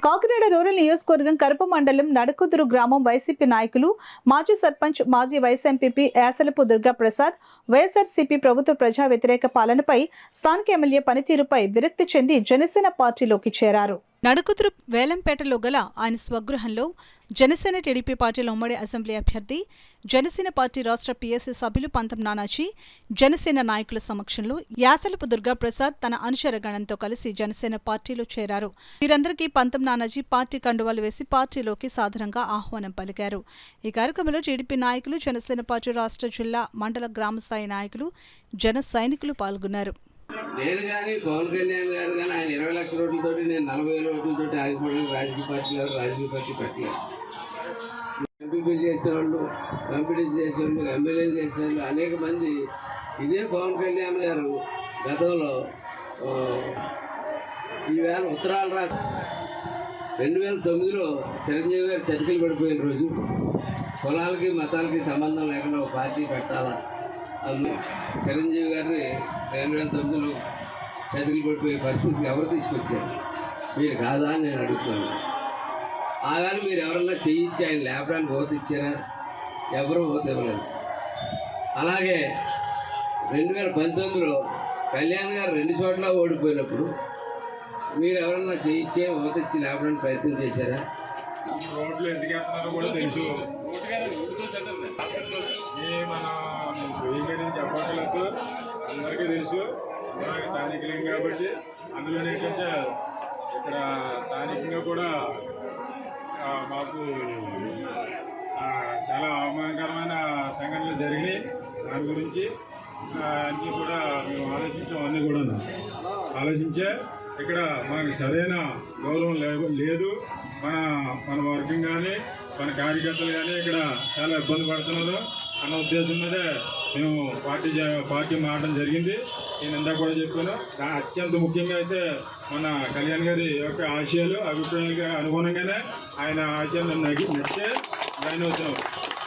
Kakinada rural నియోజకవర్గం కరప మండలం నడకుదురు గ్రామం వైసీపీ నాయకులు మాజీ సర్పంచ్ మాజీ వైస్ ఎంపీపీ యాసలపు దుర్గా ప్రసాద్ వైఎస్ఆర్సీపీ ప్రభుత్వ ప్రజా వ్యతిరేక పాలనపై స్థానిక ఎమ్మెల్యే పనితీరుపై విరక్తి చెంది జనసేన పార్టీలోకి చేరారు. నడకుదురు వేలంపేటలో గల ఆయన స్వగృహంలో జనసేన టీడీపీ పార్టీల ఉమ్మడి అసెంబ్లీ అభ్యర్థి జనసేన పార్టీ రాష్ట్ర పీఎస్సీ సభ్యులు పంతం నానాజీ జనసేన నాయకుల సమక్షంలో యాసలపు దుర్గా ప్రసాద్ తన అనుచరగణంతో కలిసి జనసేన పార్టీలో చేరారు. వీరందరికీ పంతం నానాజీ పార్టీ కండువాలు వేసి పార్టీలోకి సాధారణంగా ఆహ్వానం పలికారు. ఈ కార్యక్రమంలో టీడీపీ నాయకులు, జనసేన పార్టీ రాష్ట్ర, జిల్లా, మండల, గ్రామస్థాయి నాయకులు, జన సైనికులు పాల్గొన్నారు. నేను కానీ పవన్ కళ్యాణ్ గారు కానీ ఆయన 20 లక్షల ఓట్లతోటి నేను 40,000 ఓట్లతోటి ఆగిపోవడానికి రాజకీయ పార్టీ పెట్టలేదు. ఎంపీపీలు చేసేవాళ్ళు, ఎంపీటీలు చేసేవాళ్ళు, ఎమ్మెల్యేలు చేసేవాళ్ళు అనేక మంది ఇదే పవన్ కళ్యాణ్ గారు గతంలో ఈవేళ ఉత్తరాలు రాసి 2009లో చిరంజీవి గారు చతికిలు పడిపోయిన రోజు కులాలకి మతాలకి సంబంధం లేకుండా ఒక పార్టీ పెట్టాలా అని చిరంజీవి గారిని 2009లో చతికిలు పడిపోయే పరిస్థితికి ఎవరు తీసుకొచ్చారు? మీరు కాదా అని నేను అడుగుతున్నాను. ఆవేళ మీరు ఎవరన్నా చేయించి ఆయన లేపడానికి ఓటు ఇచ్చారా? ఎవరూ ఓటు ఇవ్వలేదు. అలాగే 2019లో కళ్యాణ్ గారు 2 చోట్ల ఓడిపోయినప్పుడు మీరు ఎవరన్నా చేయించే ఓటు ఇచ్చి లేపడానికి ప్రయత్నం చేశారా? రోడ్లు ఎందుకు వేస్తున్నారో కూడా తెలుసు. మన చెప్పట్లేదు, అందరికీ తెలుసు. స్థానికులం కాబట్టి అందులోనే ఏంటంటే ఇక్కడ స్థానికంగా కూడా మాకు చాలా అవమానకరమైన సంఘటనలు జరిగినాయి. దాని గురించి అన్నీ కూడా మేము ఆలోచించాం. అన్నీ కూడా ఆలోచించే ఇక్కడ మనకు సరైన గౌరవం లేదు. మన వర్గం కానీ మన కార్యకర్తలు కానీ ఇక్కడ చాలా ఇబ్బంది పడుతున్నారు అన్న ఉద్దేశం మీదే మేము పార్టీ మారడం జరిగింది. నేను ఇందాక కూడా చెప్పాను. అత్యంత ముఖ్యంగా అయితే మన కళ్యాణ్ గారి యొక్క ఆశయాలు, అభిప్రాయాలకు అనుగుణంగానే ఆయన ఆశయాలను నచ్చే ఆయన వచ్చినాం.